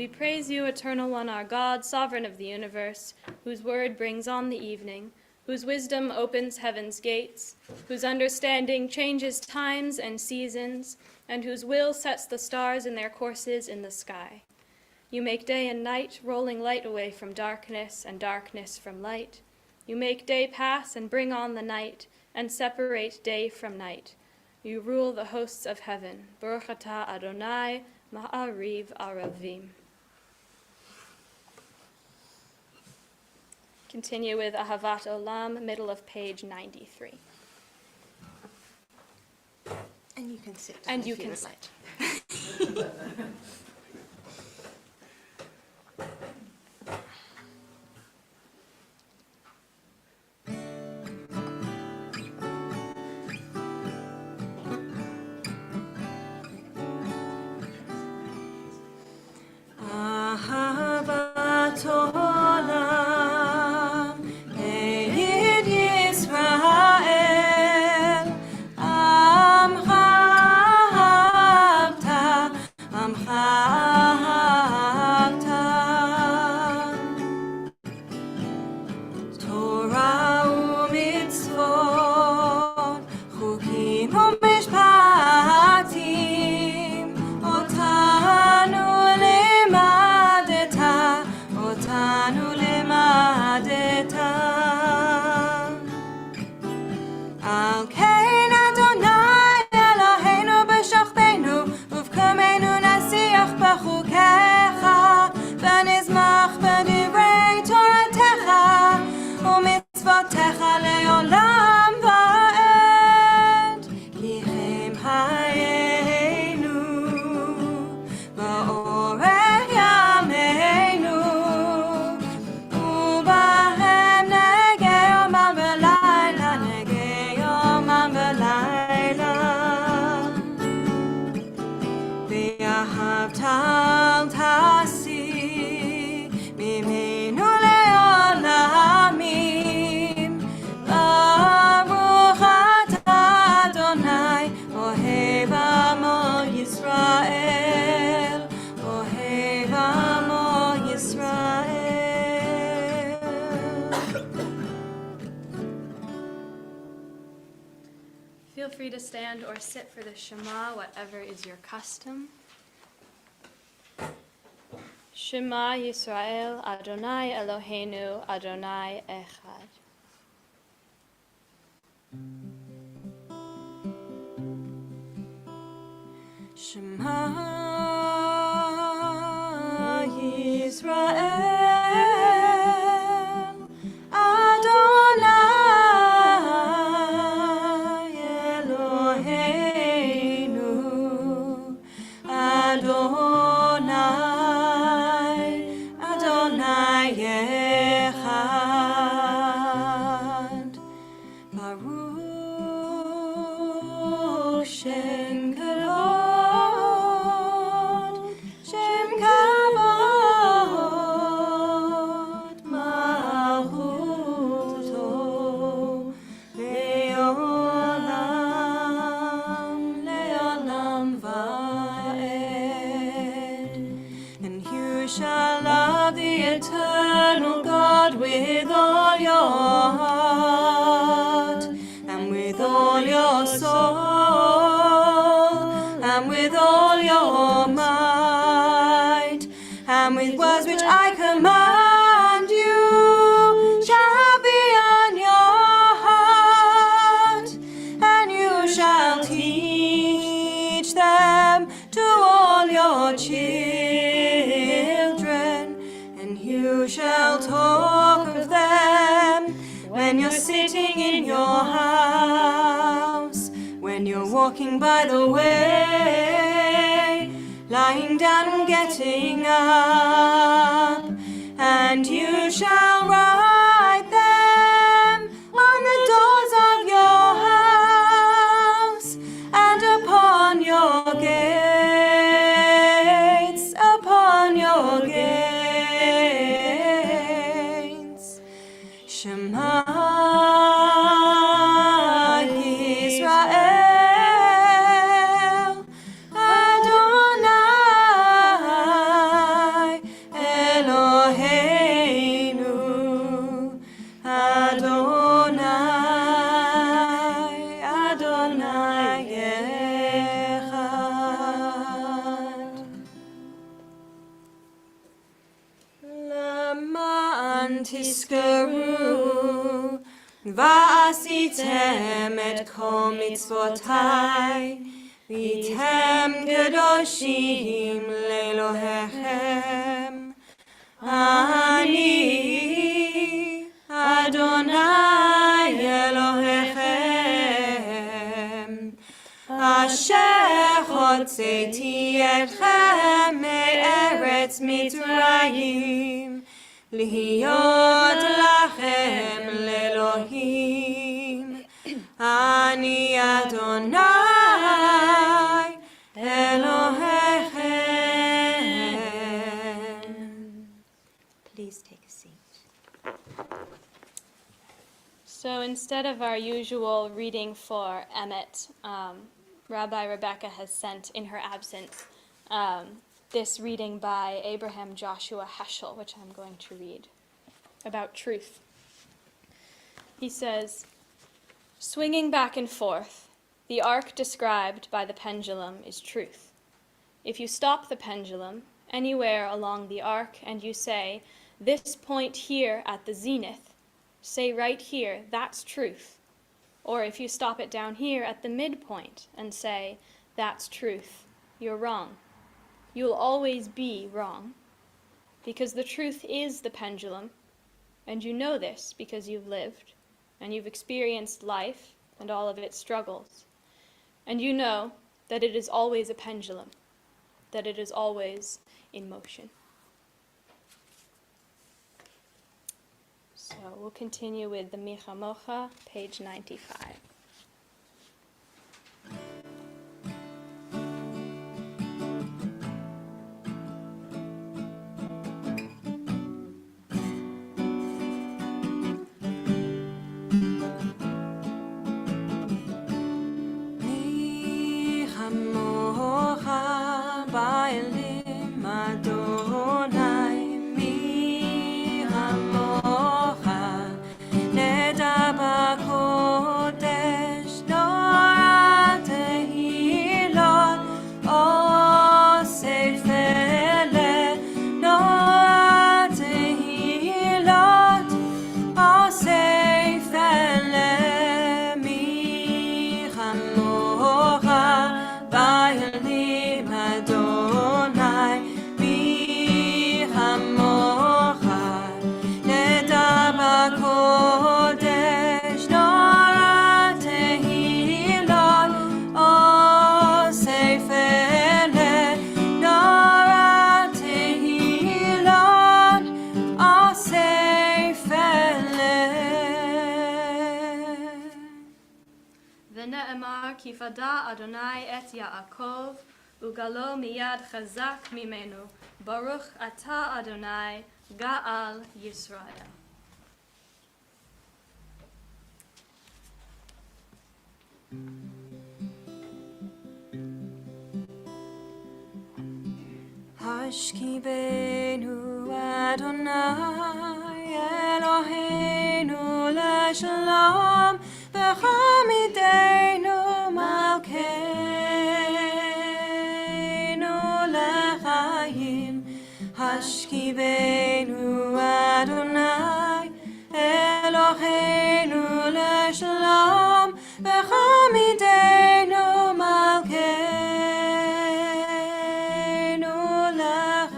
We praise you, Eternal One, our God, Sovereign of the universe, whose word brings on the evening, whose wisdom opens heaven's gates, whose understanding changes times and seasons, and whose will sets the stars in their courses in the sky. You make day and night, rolling light away from darkness and darkness from light. You make day pass and bring on the night, and separate day from night. You rule the hosts of heaven. Baruch atah Adonai, Ma'ariv Aravim. Continue with Ahavat Olam, middle of page 93. And you can sit. And you can sit. Ahavat Olam, Eid Yisrael, Amcha Ahavta, Amcha Ahavta. Torah u'mitzvot, chukim u'mishpatim, otanu limadeta, otanu limadeta. Al kein Adonai Eloheinu b'shochteinu, uv'kamenu nasiach b'chukecha, v'nizmach b'divrei Toratecha, u'mitzvotecha le'olam va'ed. Ki chem hayenu, ba'orech yameinu, u'bahem negei yomam v'layla, negei yomam v'layla. V'yahavta al tasi, mimenu le'olamim. Baruch atah Adonai, ohev amo Yisrael, ohev amo Yisrael. Feel free to stand or sit for the Shema, whatever is your custom. Shema Yisrael, Adonai Eloheinu, Adonai Echad. Shema Yisrael, Adonai Eloheinu, Adonai, Adonai Echad. Baruch Shem Kavod, Shem Kavod, Malchuto, Le'olam, Le'olam va'ed. And you shall love the eternal God with all your heart, and with all your soul, and with all your might, and with words which I command you shall be on your heart, and you shall teach them to all your children, and you shall talk of them when you're sitting in your house, when you're walking by the way, lying down and getting up, and you shall write them on the doors of your house and upon your gates, upon your gates. Shema Yisrael, Adonai תזכרו, ועשיתם את כל מצוותיי, והייתם קדושים לאלוהיכם. אני אדוני אלוהיכם, אשר הוצאתי אתכם מארץ מצרים, להיות לכם לאלוהים. אני אדוני אלוהיכם. Please take a seat. So instead of our usual reading for Emmett, Rabbi Rebecca has sent in her absence this reading by Abraham Joshua Heschel, which I'm going to read, about truth. He says, swinging back and forth, the arc described by the pendulum is truth. If you stop the pendulum anywhere along the arc and you say, this point here at the zenith, say right here, that's truth. Or if you stop it down here at the midpoint and say, that's truth, you're wrong. You'll always be wrong, because the truth is the pendulum, and you know this because you've lived, and you've experienced life and all of its struggles, and you know that it is always a pendulum, that it is always in motion. So we'll continue with the Micha Mocha, page 95. כי פדה אדוני את יעקב, וגלו מיד חזק ממנו. ברוך אתה אדוני, גאל ישראל. השכיבנו אדוני אלוהינו לשלום, וחמידנו מלכנו לחיים. השכיבנו אדוני אלוהינו לשלום, וחמידנו מלכנו לחיים.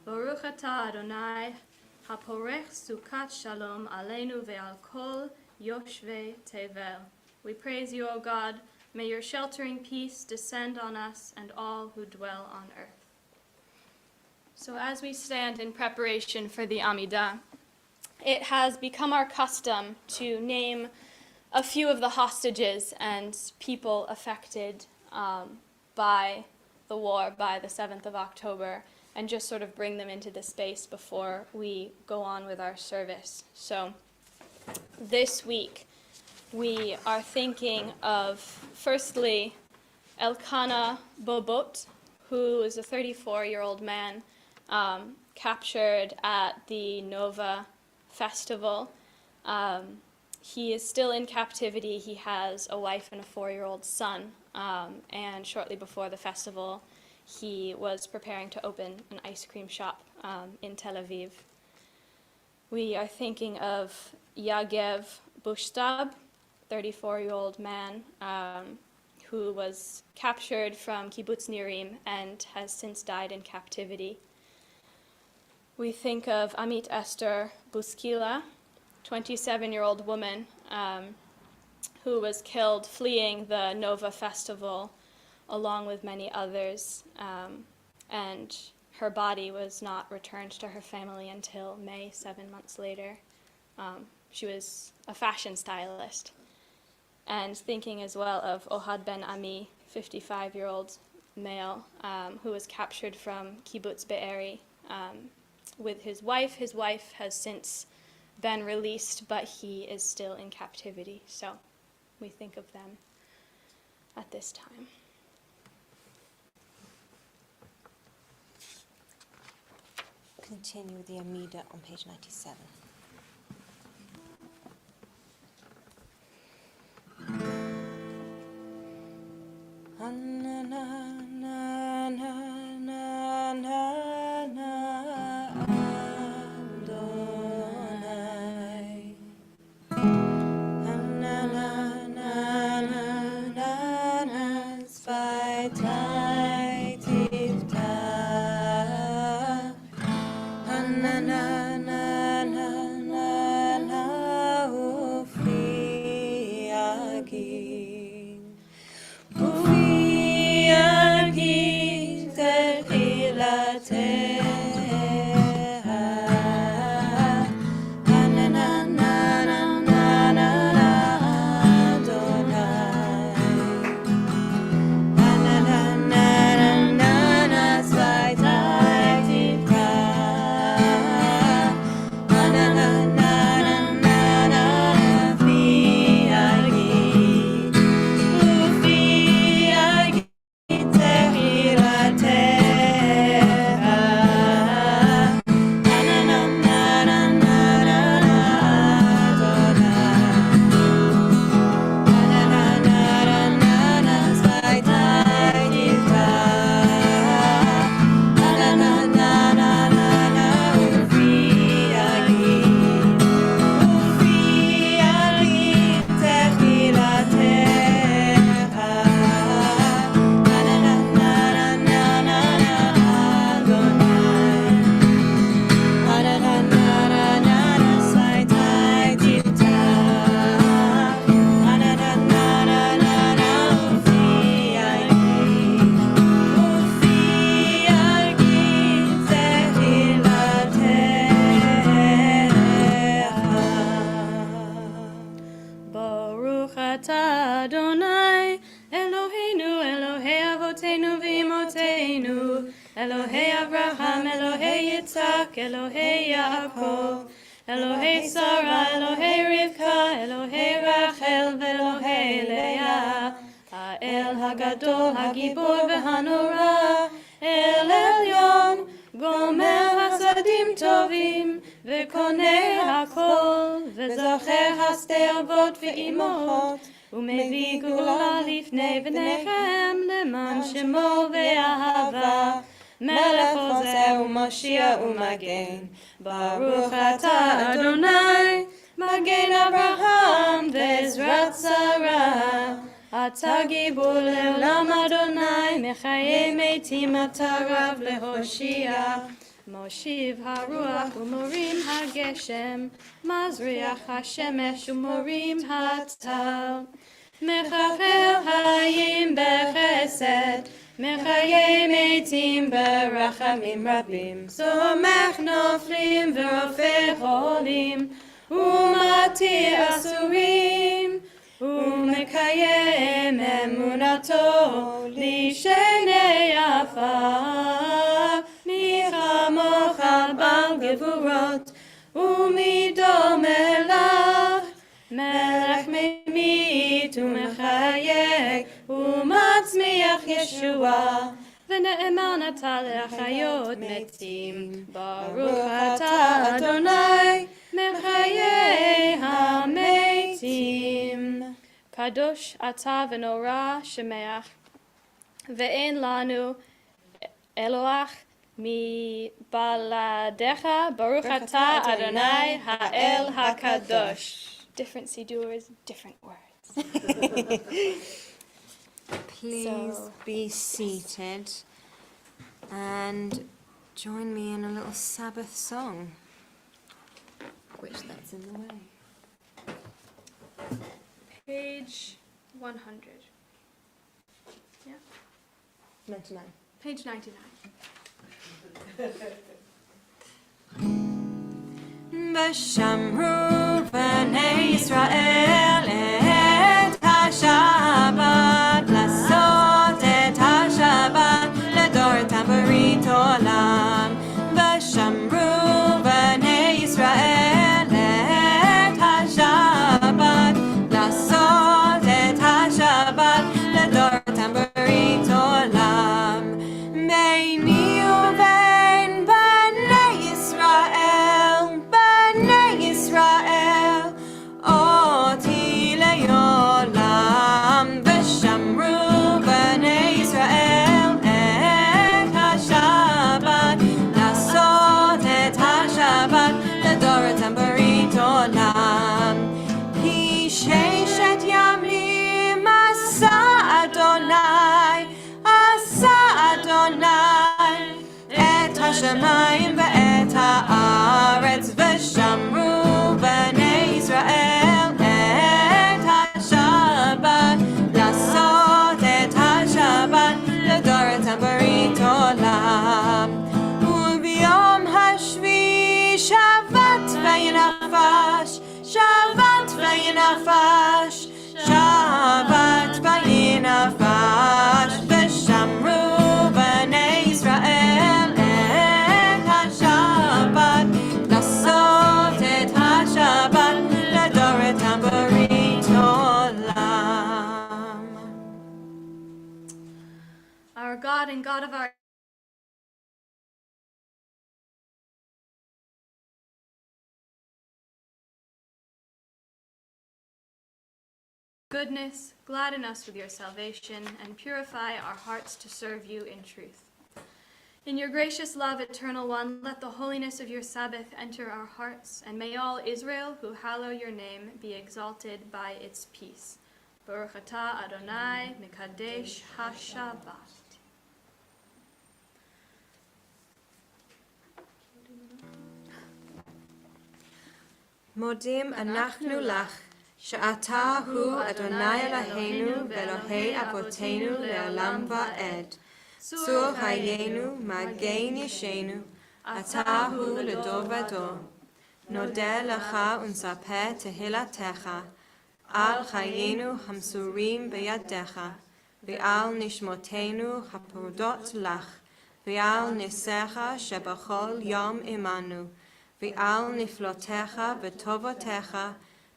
ברוך אתה אדוני הפורך סוכת shalom aleinu ve'al kol yoshvei tevel. We praise you, O God. May your sheltering peace descend on us and all who dwell on earth. So as we stand in preparation for the Amidah, it has become our custom to name a few of the hostages and people affected by the war, by the 7th of October, and just sort of bring them into the space before we go on with our service. So this week we are thinking of, firstly, Elkanah Bobot, who is a 34-year-old man captured at the Nova Festival. He is still in captivity. He has a wife and a 4-year-old son, and shortly before the festival he was preparing to open an ice cream shop in Tel Aviv. We are thinking of Yagev Bushtab, 34-year-old man who was captured from Kibbutz Nirim and has since died in captivity. We think of Amit Esther Buskila, 27-year-old woman who was killed fleeing the Nova Festival along with many others, and her body was not returned to her family until May, 7 months later. She was a fashion stylist. And thinking as well of Ohad Ben Ami, 55-year-old male, who was captured from Kibbutz Be'eri with his wife. His wife has since been released, but he is still in captivity. So we think of them at this time. Continue with the Amida on page 97. Elohei Avraham, Elohei Yitzhak, Elohei Yaakov, Elohei Sarah, Elohei Rivka, Elohei Rachel, Elohei Leah, El Hagadol, Hagibor v'Hanora, El Elyon, Gomer Hasadim Tovim, V'konei Hakol, V'zocher Hasei Avot v'Imot, U'mevii Gula Lifnei V'nechem, Leman Shemo v'Ahava, Melech Hoseh u'Mashiach u'Magen, Baruch Atah Adonai, Magen Abraham ve'Ezrat Sarah, Atah Gibor le'olam Adonai, Mechaye Meitim Atah Rav leHoshia, Moshiv Haruach u'Morim HaGeshem, Mazriach HaShemesh u'Morim HaTal, Mechachel Hayim bechesed, Mechaye Meitim berachamim rabim, Somech noflim v'rofeh cholim, U'matir asurim, U'mekayem emunato lishenei afar, Michamocha bal gevurot, U'mido melach, Melech memit u'mechayek, U'matzmiach Yeshua, V'ne'eman atah le'achayot metim, Baruch atah Adonai, Mechayei hametim. Kadosh atah v'norah shemeach, Ve'en lanu Eloach mi-baladecha, Baruch atah Adonai ha'el hakadosh. Different sidurs, different words. Please be seated and join me in a little Sabbath song, which that's in the way. Page 100. Yeah. 99. Page 99. V'shamru b'nei Yisrael et ha-Shabbat, lasot et ha-Shabbat ledoratam b'rit olam. V'shamru b'nei Yisrael et ha-Shabbat, lasot et ha-Shabbat ledoratam b'rit olam. Beini u'bein b'nei Yisrael, oti le'olam. V'shamru b'nei Yisrael et ha-Shabbat, lasot et ha-Shabbat ledoratam b'rit olam. Ki sheshet yamim asa Adonai, et ha-shamayim ve'et ha'aretz. V'shamru b'nei Yisrael et ha-Shabbat, lasot et ha-Shabbat ledoratam b'rit olam. U'b'yom hashvi shavat v'yinafash, shavat v'yinafash, shavat v'yinafash. V'shamru b'nei Yisrael et ha-Shabbat, lasot et ha-Shabbat ledoratam b'rit olam. Our God and God of our goodness, gladden us with your salvation, and purify our hearts to serve you in truth. In your gracious love, Eternal One, let the holiness of your Sabbath enter our hearts, and may all Israel who hallow your name be exalted by its peace. Baruch atah Adonai mekadesh ha-Shabbat. Modim anachnu lach, she'ata hu Adonai Eloheinu ve'Elohei avotenu le'olam va'ed. Tzur hayenu magen yeshenu, ata hu l'dor v'dor. Nodeh lecha unsapeh tehilatecha, al chayenu hamsurim beyadecha, ve'al nishmotenu haprodot lach, ve'al nisecha shebachol yom imanu, ve'al niflotecha v'tovotecha,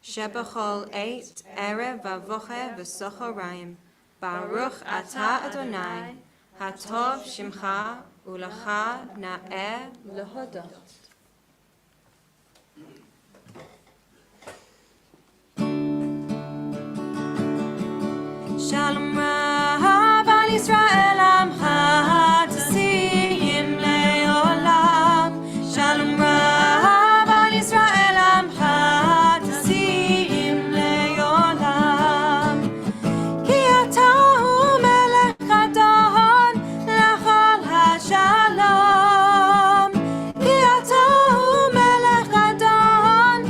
shebachol eit erev v'avoche v'sochorayim. Baruch atah Adonai, hatov shimcha u'lecha na'eh lehodot. Shalom Rav al Yisrael amcha tasiyim le'olam. Shalom Rav al Yisrael amcha tasiyim le'olam. Ki atahu melech adon lechol hashalom. Ki atahu melech adon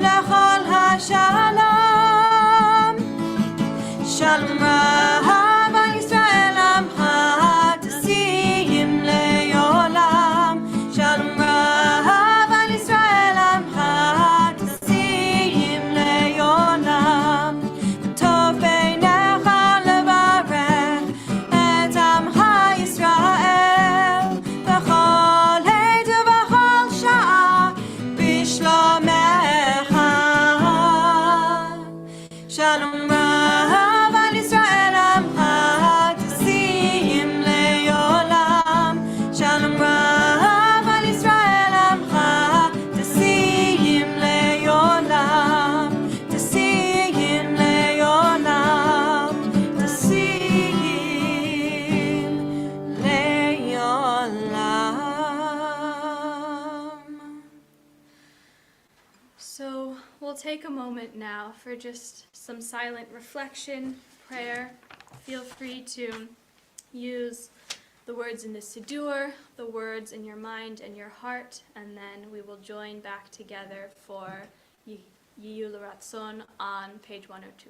lechol hashalom. Shalom Rav al Yisrael amcha tasiyim le'olam. Shalom Rav al Yisrael amcha tasiyim le'olam. Tov beinecha levarech et amcha Yisrael b'chol עת ובכל שעה בשלומך. Shalom Rav al Yisrael take a moment now for just some silent reflection, prayer. Feel free to use the words in the Siddur, the words in your mind and your heart, and then we will join back together for Yiyu L'Ratzon on page 102.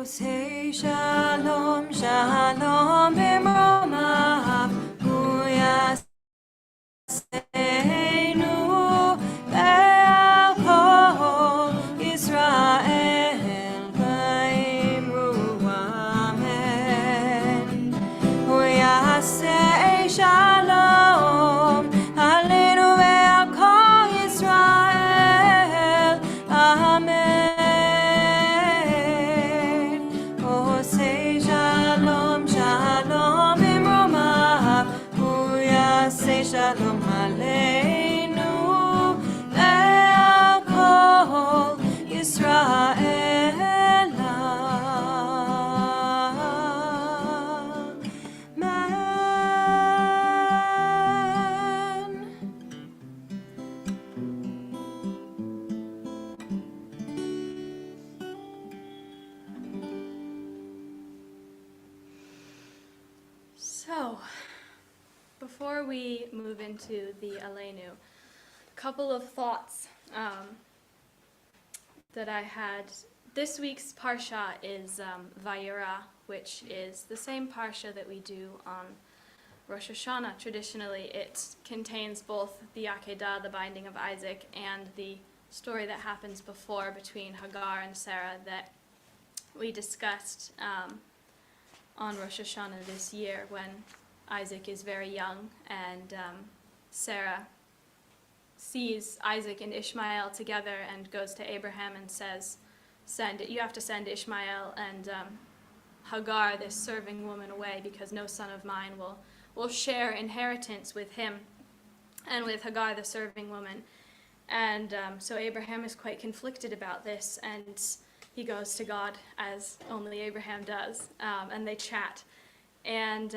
Say shalom, shalom, b'romav, hu yaseinu le'al Yisrael v'imru amen. Hu yaseh shalom, aleinu ve'al kol Yisrael, amen. Shalom aleinu le'al kol Yisrael, amen. So, before we move into the Aleinu, a couple of thoughts that I had. This week's Parsha is Vayera, which is the same Parsha that we do on Rosh Hashanah. Traditionally, it contains both the Akedah, the binding of Isaac, and the story that happens before between Hagar and Sarah that we discussed on Rosh Hashanah this year when Isaac is very young, and Sarah sees Isaac and Ishmael together and goes to Abraham and says, you have to send Ishmael and Hagar, this serving woman, away, because no son of mine will share inheritance with him and with Hagar, the serving woman. And so Abraham is quite conflicted about this, and he goes to God, as only Abraham does, and they chat. And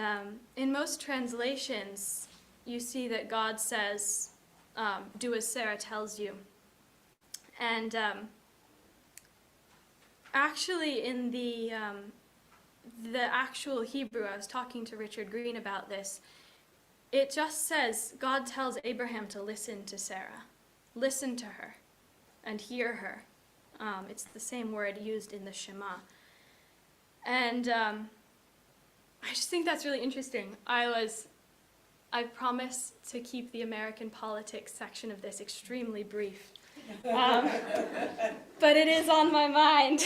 in most translations, you see that God says, do as Sarah tells you. And actually, in the actual Hebrew, I was talking to Richard Green about this, it just says, God tells Abraham to listen to Sarah. Listen to her and hear her. It's the same word used in the Shema. And I just think that's really interesting. I promise to keep the American politics section of this extremely brief. But it is on my mind.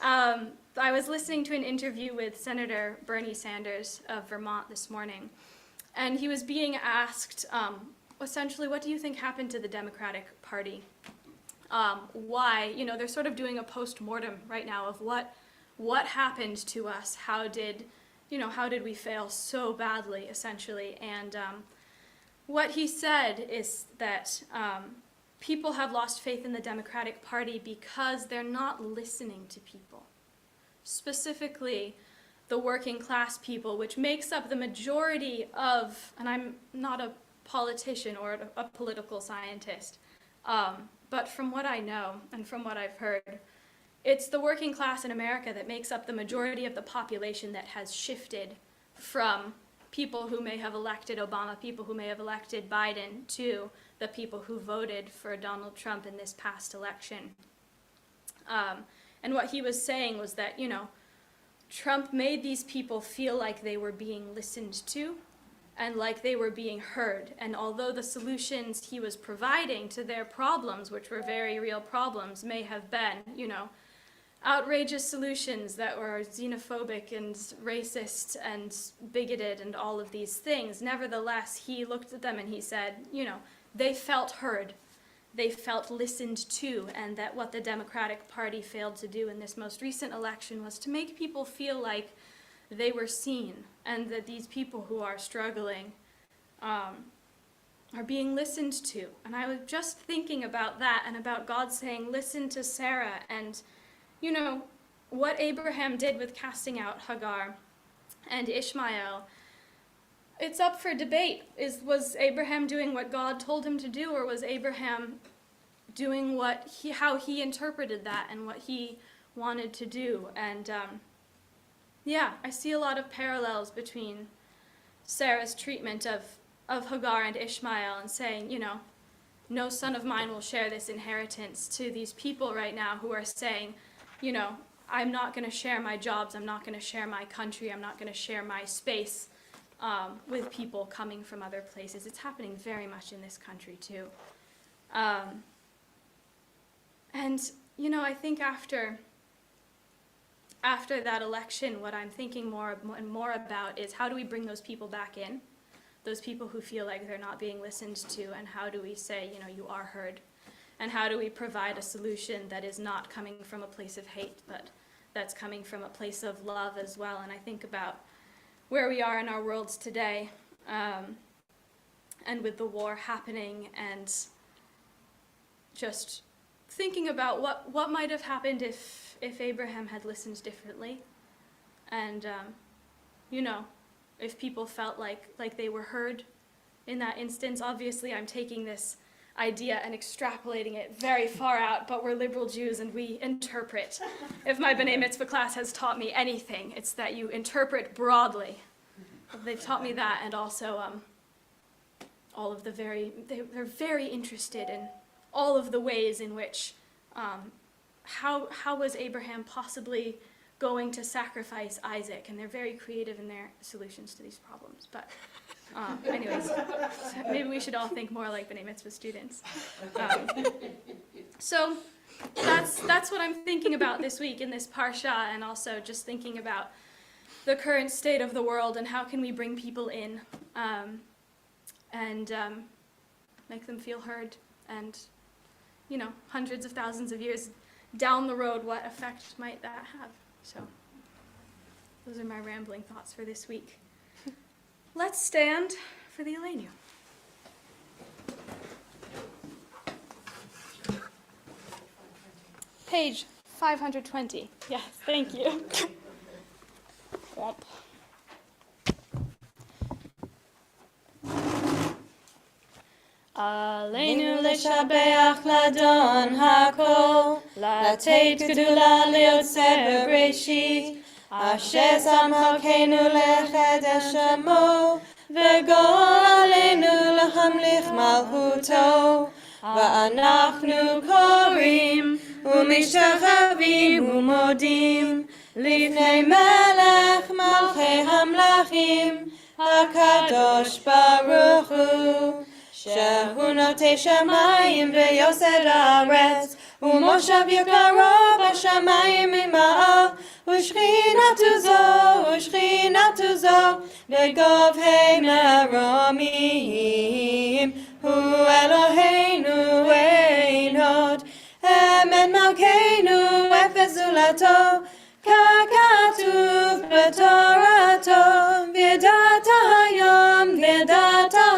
I was listening to an interview with Senator Bernie Sanders of Vermont this morning, and he was being asked essentially, what do you think happened to the Democratic Party? Why, they're sort of doing a post-mortem right now of what happened to us. How did we fail so badly, essentially? And what he said is that people have lost faith in the Democratic Party because they're not listening to people. Specifically, the working class people, which makes up the majority of, and I'm not a politician or a political scientist, but from what I know and from what I've heard, it's the working class in America that makes up the majority of the population that has shifted from people who may have elected Obama, people who may have elected Biden, to the people who voted for Donald Trump in this past election. And what he was saying was that, Trump made these people feel like they were being listened to and like they were being heard. And although the solutions he was providing to their problems, which were very real problems, may have been, outrageous solutions that were xenophobic and racist and bigoted and all of these things, nevertheless, he looked at them and he said, they felt heard. They felt listened to, and that what the Democratic Party failed to do in this most recent election was to make people feel like they were seen, and that these people who are struggling are being listened to. And I was just thinking about that and about God saying, listen to Sarah, and what Abraham did with casting out Hagar and Ishmael. It's up for debate. Was Abraham doing what God told him to do, or was Abraham doing how he interpreted that and what he wanted to do? And I see a lot of parallels between Sarah's treatment of Hagar and Ishmael and saying, no son of mine will share this inheritance, to these people right now who are saying, I'm not going to share my jobs, I'm not going to share my country, I'm not going to share my space with people coming from other places. It's happening very much in this country too. I think after that election, what I'm thinking more and more about is how do we bring those people back in, those people who feel like they're not being listened to, and how do we say, you are heard, and how do we provide a solution that is not coming from a place of hate, but that's coming from a place of love as well. And I think about where we are in our worlds today, and with the war happening, and just thinking about what might have happened if Abraham had listened differently, and if people felt like they were heard in that instance. Obviously, I'm taking this idea and extrapolating it very far out, but we're liberal Jews and we interpret. If my B'nai Mitzvah class has taught me anything, it's that you interpret broadly. They've taught me that, and also all of they're very interested in all of the ways in which, how was Abraham possibly going to sacrifice Isaac? And they're very creative in their solutions to these problems. But anyways, maybe we should all think more like B'nai Mitzvah students. So that's what I'm thinking about this week in this parsha, and also just thinking about the current state of the world and how can we bring people in and make them feel heard, and hundreds of thousands of years down the road, what effect might that have? So those are my rambling thoughts for this week. Let's stand for the Elenu. Page 520. Yes, thank you. Womp. Aleinu leshabeach ladon hakol, latet gedula leotzer bereshit, asher samchakenu lechedesh shamo, v'gol aleinu lechamlich malchuto, va'anachnu korim u'mishtachavim u'modim lifnei melech malchei hamlachim hakadosh baruch hu. שהוא נוטה שמיים ויוסד הארץ, ומושב יקרו בשמיים ממעל, ושכינתו זו בגובהי מרומים, hu Eloheinu ein od, emet malkeinu efes zulato, kakatuv b'torato, v'yadata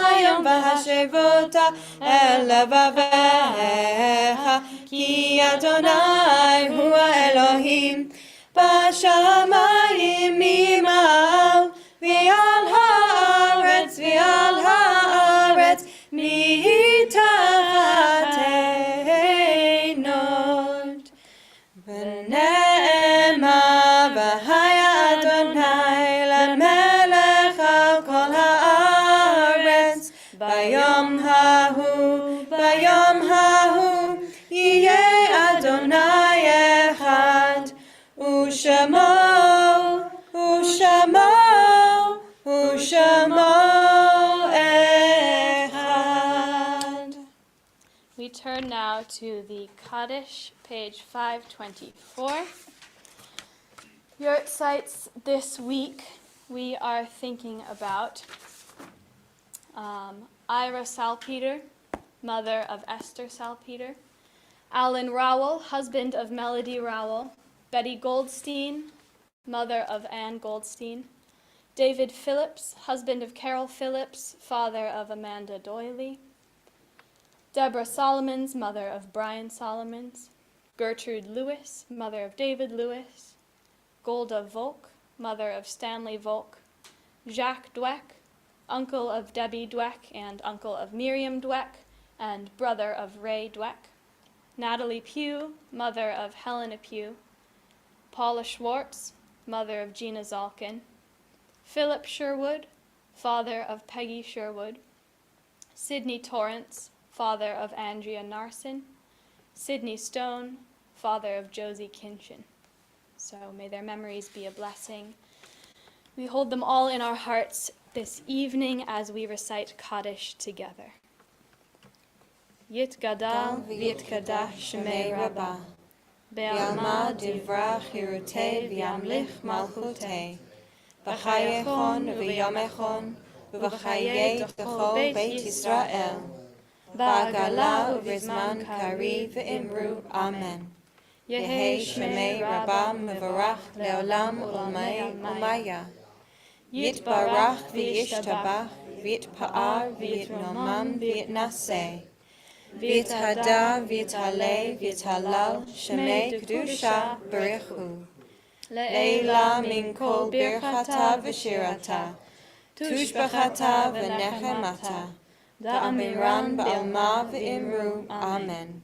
hayom v'hashevota el levavecha, ki Adonai hu Elohim, bashamayim mima'al, v'al haaretz mitachat einod. V'ne'emar v'haya Adonai lemelech al kol haaretz, bayom hahu yiyeh Adonai echad, u'shamo echad. We turn now to the Kaddish, page 524. Yurt sites this week, we are thinking about Ira Salpeter, mother of Esther Salpeter, Alan Rowell, husband of Melody Rowell, Betty Goldstein, mother of Anne Goldstein, David Phillips, husband of Carol Phillips, father of Amanda Doyley, Deborah Solomons, mother of Brian Solomons, Gertrude Lewis, mother of David Lewis, Golda Volk, mother of Stanley Volk, Jacques Dweck, uncle of Debbie Dweck and uncle of Miriam Dweck, and brother of Ray Dweck, Natalie Pugh, mother of Helena Pugh, Paula Schwartz, mother of Gina Zalkin, Philip Sherwood, father of Peggy Sherwood, Sidney Torrance, father of Andrea Narson, Sidney Stone, father of Josie Kinchin. So may their memories be a blessing. We hold them all in our hearts this evening as we recite Kaddish together. Yitgadal v'yitkadash shemei Rabbah, V'alma divrach hirutei v'yamlich malchutei, v'chayechon v'yomechon, v'chayei t'cho Beit Yisrael, ba'agala u'vizman kari v'imru, Amen. Yehei shemei Rabbah mevarach le'olam u'maya, yitbarach v'yishtabach, v'yitpa'ar v'yitnomam v'yitnaseh, v'yithada v'yithaleh v'yithalal shemei kedusha b'richu, le'ela min kol birchata v'shirata, tushbachata v'nechemata, da'amiran ba'alma v'imru, Amen.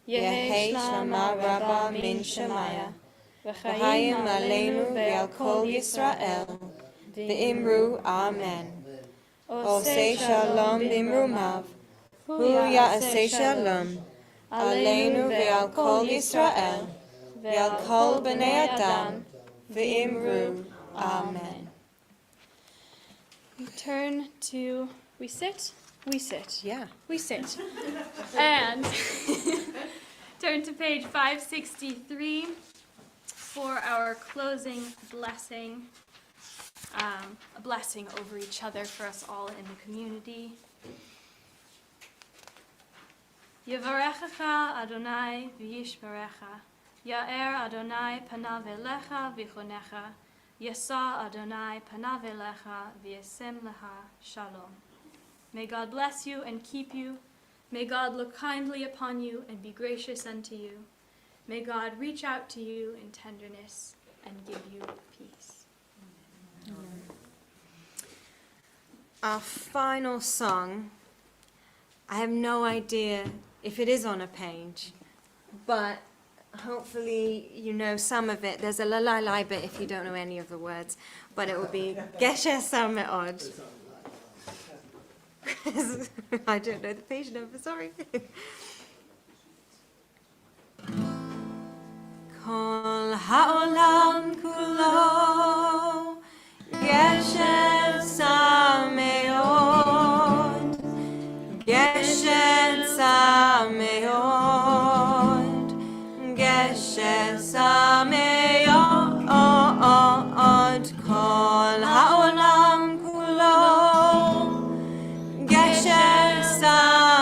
Yehei shama Rabbah min shemaya, v'chayim aleinu ve'al kol Yisrael, v'imru, Amen. Osei shalom b'imrumav, hu ya'aseh shalom, aleinu ve'al kol Yisrael, ve'al kol b'nei Adam, v'imru, Amen. We sit. Yeah. We sit. And turn to page 563 for our closing blessing, a blessing over each other for us all in the community. Yevarechecha Adonai v'yishmerecha, Ya'er Adonai panav elecha v'chonecha, Yasa Adonai panav elecha v'yasem lecha shalom. May God bless you and keep you. May God look kindly upon you and be gracious unto you. May God reach out to you in tenderness and give you peace. Amen. Our final song, I have no idea if it is on a page, but hopefully you know some of it. There's a la bit if you don't know any of the words, but it will be Gesher Sameod. I don't know the page number, sorry. Kol ha'olam kulo Gesher Sameod, Gesher Sameod, Gesher Sameod, Kol ha'olam kulo Gesher Sameod.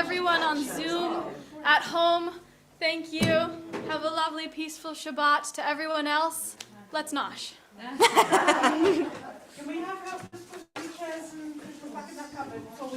everyone on Zoom, at home, thank you. Have a lovely, peaceful Shabbat. To everyone else, let's nosh. Can we have help just put the chairs and back in that cupboard before we